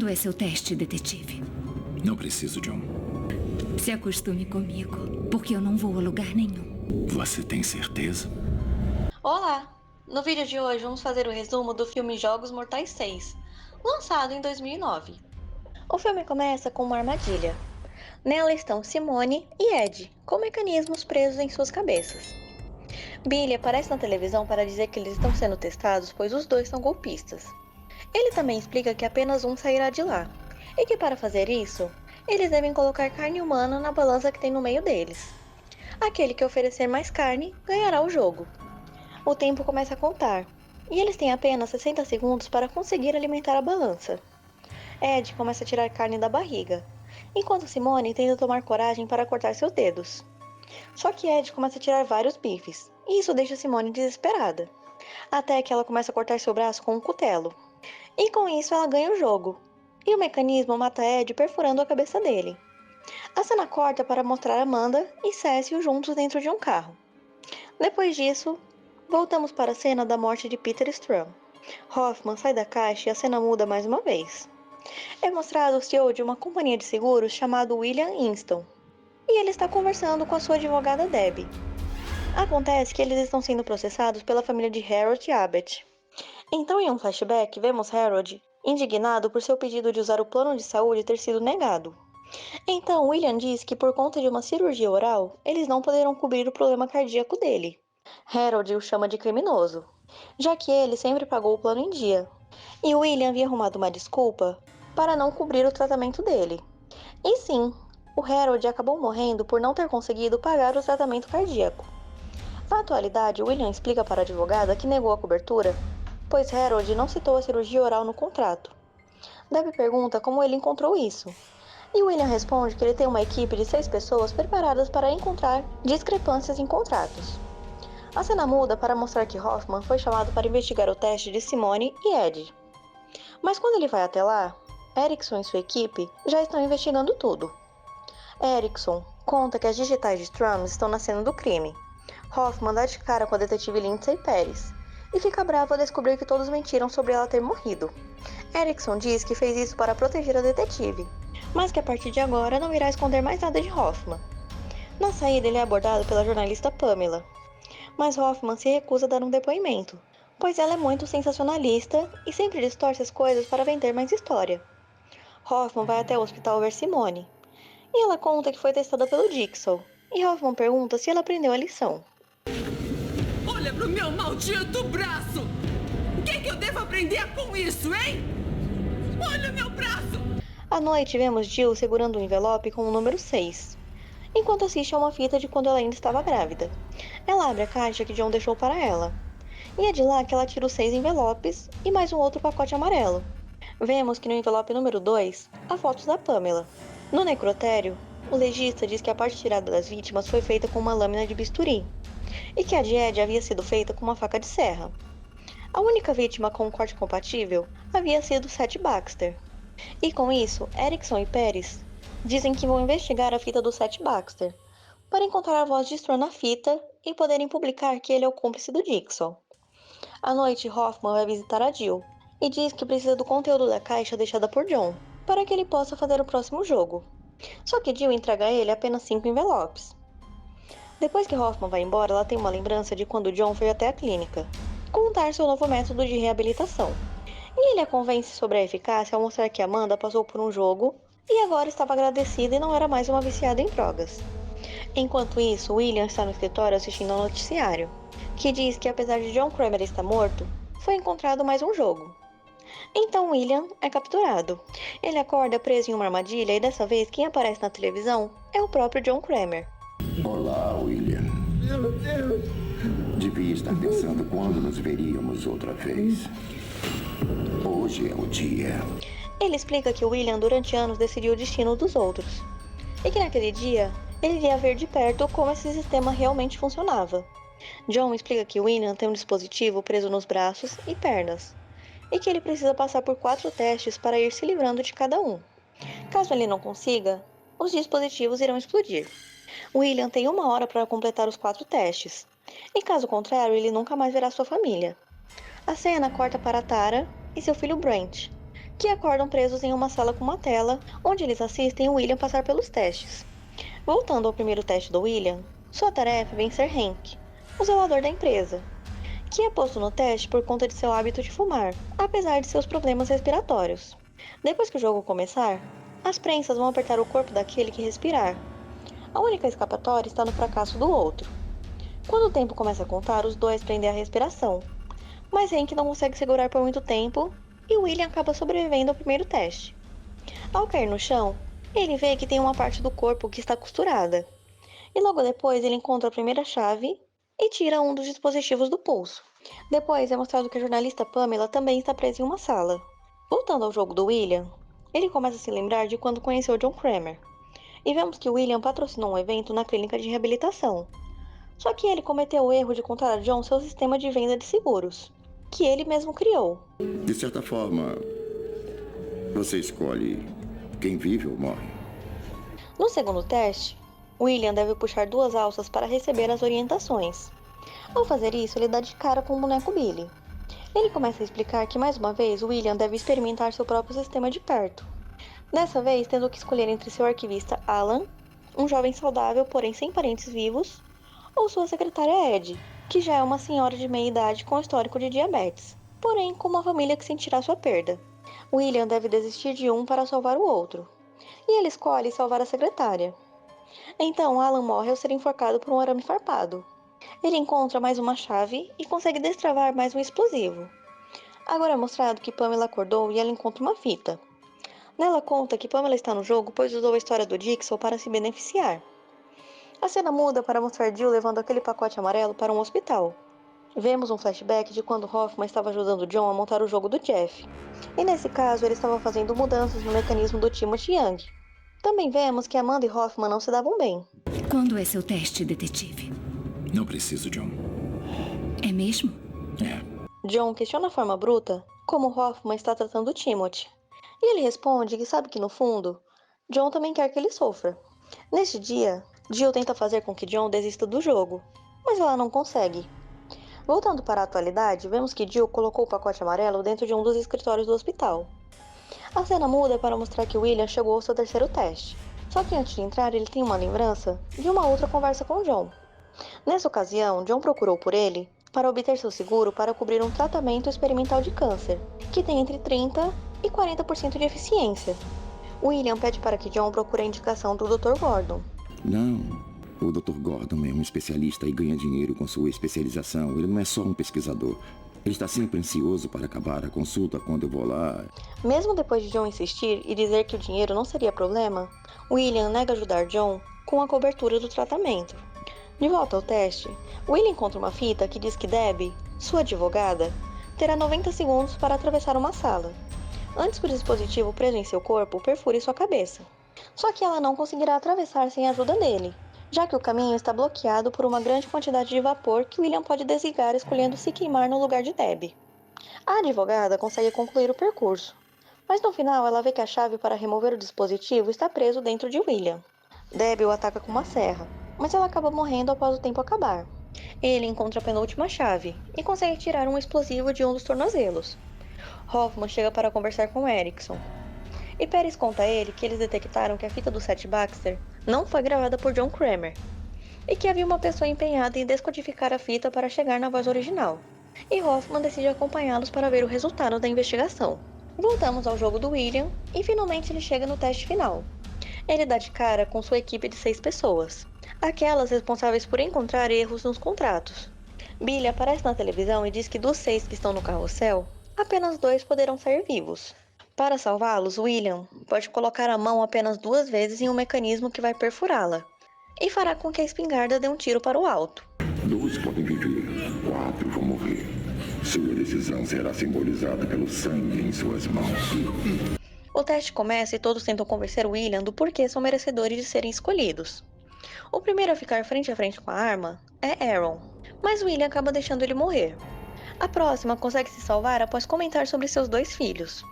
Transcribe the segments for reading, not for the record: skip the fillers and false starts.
Quando é seu teste, detetive? Não preciso, John. Se acostume comigo, porque eu não vou a lugar nenhum. Você tem certeza? Olá! No vídeo de hoje vamos fazer o resumo do filme Jogos Mortais 6, lançado em 2009. O filme começa com uma armadilha. Nela estão Simone e Ed, com mecanismos presos em suas cabeças. Billy aparece na televisão para dizer que eles estão sendo testados, pois os dois são golpistas. Ele também explica que apenas um sairá de lá, e que para fazer isso, eles devem colocar carne humana na balança que tem no meio deles. Aquele que oferecer mais carne ganhará o jogo. O tempo começa a contar, e eles têm apenas 60 segundos para conseguir alimentar a balança. Ed começa a tirar carne da barriga, enquanto Simone tenta tomar coragem para cortar seus dedos. Só que Ed começa a tirar vários bifes, e isso deixa Simone desesperada, até que ela começa a cortar seu braço com um cutelo. E com isso ela ganha o jogo, e o mecanismo mata Ed perfurando a cabeça dele. A cena corta para mostrar Amanda e Cecil juntos dentro de um carro. Depois disso, voltamos para a cena da morte de Peter Strahm. Hoffman sai da caixa e a cena muda mais uma vez. É mostrado o CEO de uma companhia de seguros chamado William Inston, e ele está conversando com a sua advogada Debbie. Acontece que eles estão sendo processados pela família de Harold Abbott. Então, em um flashback, vemos Harold indignado por seu pedido de usar o plano de saúde ter sido negado. Então, William diz que por conta de uma cirurgia oral, eles não poderão cobrir o problema cardíaco dele. Harold o chama de criminoso, já que ele sempre pagou o plano em dia, e William havia arrumado uma desculpa para não cobrir o tratamento dele. E sim, o Harold acabou morrendo por não ter conseguido pagar o tratamento cardíaco. Na atualidade, William explica para a advogada que negou a cobertura, pois Harold não citou a cirurgia oral no contrato. Debbie pergunta como ele encontrou isso, e William responde que ele tem uma equipe de 6 pessoas preparadas para encontrar discrepâncias em contratos. A cena muda para mostrar que Hoffman foi chamado para investigar o teste de Simone e Ed. Mas quando ele vai até lá, Erickson e sua equipe já estão investigando tudo. Erickson conta que as digitais de Strahm estão na cena do crime. Hoffman dá de cara com a detetive Lindsay Pérez e fica bravo ao descobrir que todos mentiram sobre ela ter morrido. Erickson diz que fez isso para proteger a detetive, mas que a partir de agora não irá esconder mais nada de Hoffman. Na saída, ele é abordado pela jornalista Pamela, mas Hoffman se recusa a dar um depoimento, pois ela é muito sensacionalista e sempre distorce as coisas para vender mais história. Hoffman vai até o hospital ver Simone, e ela conta que foi testada pelo Dixon, e Hoffman pergunta se ela aprendeu a lição. Olha pro meu maldito braço! O que eu devo aprender com isso, hein? Olha o meu braço! À noite, vemos Jill segurando um envelope com o número 6, enquanto assiste a uma fita de quando ela ainda estava grávida. Ela abre a caixa que John deixou para ela, e é de lá que ela tira os 6 envelopes e mais um outro pacote amarelo. Vemos que no envelope número 2 há fotos da Pamela. No necrotério, o legista diz que a parte tirada das vítimas foi feita com uma lâmina de bisturi, e que a de Ed havia sido feita com uma faca de serra. A única vítima com um corte compatível havia sido Seth Baxter. E com isso, Erickson e Pérez dizem que vão investigar a fita do Seth Baxter, para encontrar a voz de Strahm na fita e poderem publicar que ele é o cúmplice do Dixon. À noite, Hoffman vai visitar a Jill e diz que precisa do conteúdo da caixa deixada por John, para que ele possa fazer o próximo jogo. Só que Jill entrega a ele apenas 5 envelopes. Depois que Hoffman vai embora, ela tem uma lembrança de quando John foi até a clínica contar seu novo método de reabilitação. E ele a convence sobre a eficácia ao mostrar que Amanda passou por um jogo e agora estava agradecida e não era mais uma viciada em drogas. Enquanto isso, William está no escritório assistindo ao noticiário, que diz que apesar de John Kramer estar morto, foi encontrado mais um jogo. Então William é capturado. Ele acorda preso em uma armadilha e dessa vez quem aparece na televisão é o próprio John Kramer. Olá, William. Meu Deus! Devia estar pensando quando nos veríamos outra vez. Hoje é o dia. Ele explica que William durante anos decidiu o destino dos outros, e que naquele dia ele iria ver de perto como esse sistema realmente funcionava. John explica que William tem um dispositivo preso nos braços e pernas, e que ele precisa passar por 4 testes para ir se livrando de cada um. Caso ele não consiga, os dispositivos irão explodir. William tem 1 hora para completar os 4 testes, e caso contrário, ele nunca mais verá sua família. A cena corta para Tara e seu filho Brent, que acordam presos em uma sala com uma tela, onde eles assistem o William passar pelos testes. Voltando ao primeiro teste do William, sua tarefa é vencer Hank, o zelador da empresa, que é posto no teste por conta de seu hábito de fumar, apesar de seus problemas respiratórios. Depois que o jogo começar, as prensas vão apertar o corpo daquele que respirar. A única escapatória está no fracasso do outro. Quando o tempo começa a contar, os dois prendem a respiração, mas Hank não consegue segurar por muito tempo e William acaba sobrevivendo ao primeiro teste. Ao cair no chão, ele vê que tem uma parte do corpo que está costurada, e logo depois ele encontra a primeira chave e tira um dos dispositivos do pulso. Depois é mostrado que a jornalista Pamela também está presa em uma sala. Voltando ao jogo do William, ele começa a se lembrar de quando conheceu John Kramer, e vemos que William patrocinou um evento na clínica de reabilitação. Só que ele cometeu o erro de contar a John seu sistema de venda de seguros, que ele mesmo criou. De certa forma, você escolhe quem vive ou morre. No segundo teste, William deve puxar 2 alças para receber as orientações. Ao fazer isso, ele dá de cara com o boneco Billy. Ele começa a explicar que mais uma vez William deve experimentar seu próprio sistema de perto. Dessa vez, tendo que escolher entre seu arquivista Alan, um jovem saudável, porém sem parentes vivos, ou sua secretária Ed, que já é uma senhora de meia idade com histórico de diabetes, porém com uma família que sentirá sua perda. William deve desistir de um para salvar o outro, e ele escolhe salvar a secretária. Então, Alan morre ao ser enforcado por um arame farpado. Ele encontra mais uma chave e consegue destravar mais um explosivo. Agora é mostrado que Pamela acordou e ela encontra uma fita. Nela conta que Pamela está no jogo pois usou a história do Dixon para se beneficiar. A cena muda para mostrar Jill levando aquele pacote amarelo para um hospital. Vemos um flashback de quando Hoffman estava ajudando John a montar o jogo do Jeff. E nesse caso ele estava fazendo mudanças no mecanismo do Timothy Young. Também vemos que Amanda e Hoffman não se davam bem. Quando é seu teste, detetive? Não preciso, John. É mesmo? É. John questiona a forma bruta como Hoffman está tratando Timothy. E ele responde que sabe que no fundo, John também quer que ele sofra. Neste dia, Jill tenta fazer com que John desista do jogo, mas ela não consegue. Voltando para a atualidade, vemos que Jill colocou o pacote amarelo dentro de um dos escritórios do hospital. A cena muda para mostrar que William chegou ao seu terceiro teste. Só que antes de entrar, ele tem uma lembrança de uma outra conversa com John. Nessa ocasião, John procurou por ele para obter seu seguro para cobrir um tratamento experimental de câncer, que tem entre 30% e 40% de eficiência. William pede para que John procure a indicação do Dr. Gordon. Não. O Dr. Gordon é um especialista e ganha dinheiro com sua especialização. Ele não é só um pesquisador. Ele está sempre ansioso para acabar a consulta quando eu vou lá. Mesmo depois de John insistir e dizer que o dinheiro não seria problema, William nega ajudar John com a cobertura do tratamento. De volta ao teste, William encontra uma fita que diz que Debbie, sua advogada, terá 90 segundos para atravessar uma sala, antes que o dispositivo preso em seu corpo perfure sua cabeça. Só que ela não conseguirá atravessar sem a ajuda dele, já que o caminho está bloqueado por uma grande quantidade de vapor que William pode desligar escolhendo se queimar no lugar de Debbie. A advogada consegue concluir o percurso, mas no final ela vê que a chave para remover o dispositivo está preso dentro de William. Debbie o ataca com uma serra, mas ela acaba morrendo após o tempo acabar. Ele encontra a penúltima chave e consegue tirar um explosivo de um dos tornozelos. Hoffman chega para conversar com Erickson. E Pérez conta a ele que eles detectaram que a fita do Seth Baxter não foi gravada por John Kramer, e que havia uma pessoa empenhada em descodificar a fita para chegar na voz original. E Hoffman decide acompanhá-los para ver o resultado da investigação. Voltamos ao jogo do William e finalmente ele chega no teste final. Ele dá de cara com sua equipe de 6 pessoas, aquelas responsáveis por encontrar erros nos contratos. Billy aparece na televisão e diz que dos 6 que estão no carrossel, apenas 2 poderão sair vivos. Para salvá-los, William pode colocar a mão apenas 2 vezes em um mecanismo que vai perfurá-la, e fará com que a espingarda dê um tiro para o alto. 2 podem viver, 4 vão morrer. Sua decisão será simbolizada pelo sangue em suas mãos. O teste começa e todos tentam convencer William do porquê são merecedores de serem escolhidos. O primeiro a ficar frente a frente com a arma é Aaron, mas William acaba deixando ele morrer. A próxima consegue se salvar após comentar sobre seus 2 filhos.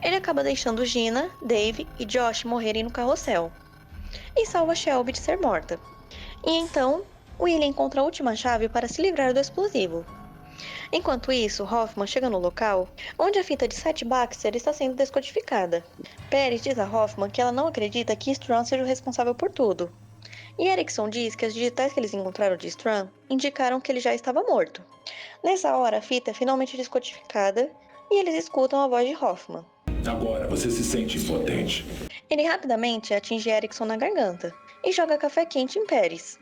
Ele acaba deixando Gina, Dave e Josh morrerem no carrossel, e salva Shelby de ser morta. E então, William encontra a última chave para se livrar do explosivo. Enquanto isso, Hoffman chega no local onde a fita de Seth Baxter está sendo descodificada. Paris diz a Hoffman que ela não acredita que Strawn seja o responsável por tudo. E Erickson diz que as digitais que eles encontraram de Strawn indicaram que ele já estava morto. Nessa hora, a fita é finalmente descodificada e eles escutam a voz de Hoffman. Agora você se sente impotente. Ele rapidamente atinge Erickson na garganta e joga café quente em Paris.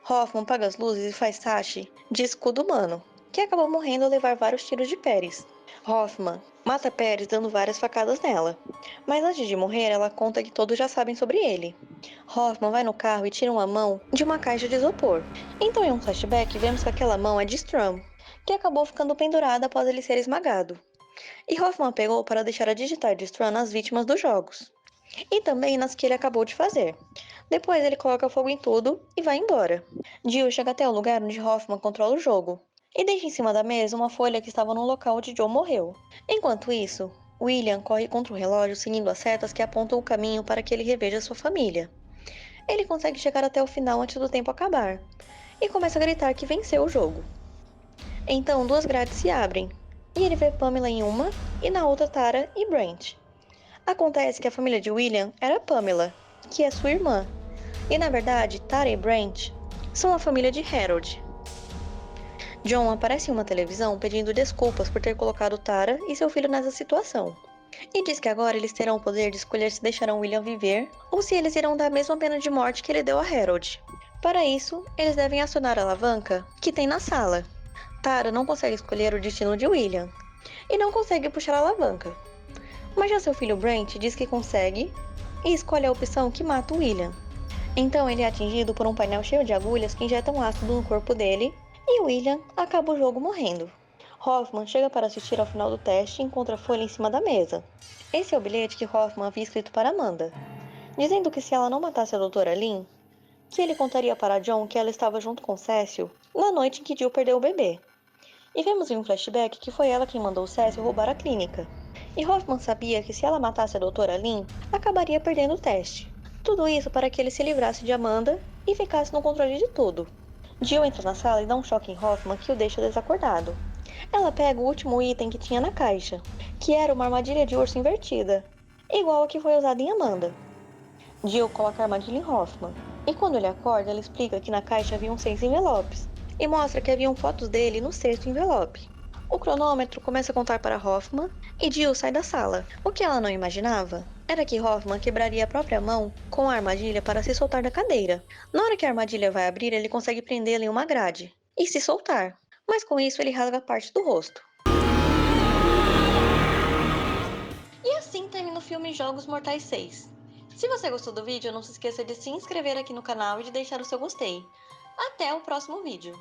Hoffman apaga as luzes e faz Tashi de escudo humano, que acabou morrendo ao levar vários tiros de Paris. Hoffman mata Paris dando várias facadas nela, mas antes de morrer ela conta que todos já sabem sobre ele. Hoffman vai no carro e tira uma mão de uma caixa de isopor. Então em um flashback vemos que aquela mão é de Strawn, que acabou ficando pendurada após ele ser esmagado. E Hoffman pegou para deixar a digital de Strawn nas vítimas dos jogos, e também nas que ele acabou de fazer. Depois ele coloca fogo em tudo e vai embora. Jill chega até o lugar onde Hoffman controla o jogo e deixa em cima da mesa uma folha que estava no local onde Joe morreu. Enquanto isso, William corre contra o relógio seguindo as setas que apontam o caminho para que ele reveja sua família. Ele consegue chegar até o final antes do tempo acabar e começa a gritar que venceu o jogo. Então duas grades se abrem e ele vê Pamela em uma e na outra Tara e Brent. Acontece que a família de William era Pamela, que é sua irmã, e na verdade Tara e Brent são a família de Harold. John aparece em uma televisão pedindo desculpas por ter colocado Tara e seu filho nessa situação, e diz que agora eles terão o poder de escolher se deixarão William viver ou se eles irão dar a mesma pena de morte que ele deu a Harold. Para isso, eles devem acionar a alavanca que tem na sala. Tara não consegue escolher o destino de William e não consegue puxar a alavanca. Mas já seu filho Brent diz que consegue e escolhe a opção que mata o William. Então ele é atingido por um painel cheio de agulhas que injetam ácido no corpo dele e William acaba o jogo morrendo. Hoffman chega para assistir ao final do teste e encontra a folha em cima da mesa. Esse é o bilhete que Hoffman havia escrito para Amanda, dizendo que se ela não matasse a Doutora Lynn, que ele contaria para John que ela estava junto com Cecil na noite em que Jill perdeu o bebê. E vemos em um flashback que foi ela quem mandou Cecil roubar a clínica. E Hoffman sabia que se ela matasse a Doutora Lynn, acabaria perdendo o teste. Tudo isso para que ele se livrasse de Amanda e ficasse no controle de tudo. Jill entra na sala e dá um choque em Hoffman que o deixa desacordado. Ela pega o último item que tinha na caixa, que era uma armadilha de urso invertida, igual a que foi usada em Amanda. Jill coloca a armadilha em Hoffman, e quando ele acorda, ela explica que na caixa haviam 6 envelopes, e mostra que haviam fotos dele no 6º envelope. O cronômetro começa a contar para Hoffman e Jill sai da sala. O que ela não imaginava era que Hoffman quebraria a própria mão com a armadilha para se soltar da cadeira. Na hora que a armadilha vai abrir, ele consegue prendê-la em uma grade e se soltar, mas com isso ele rasga parte do rosto. E assim termina o filme Jogos Mortais 6. Se você gostou do vídeo, não se esqueça de se inscrever aqui no canal e de deixar o seu gostei. Até o próximo vídeo!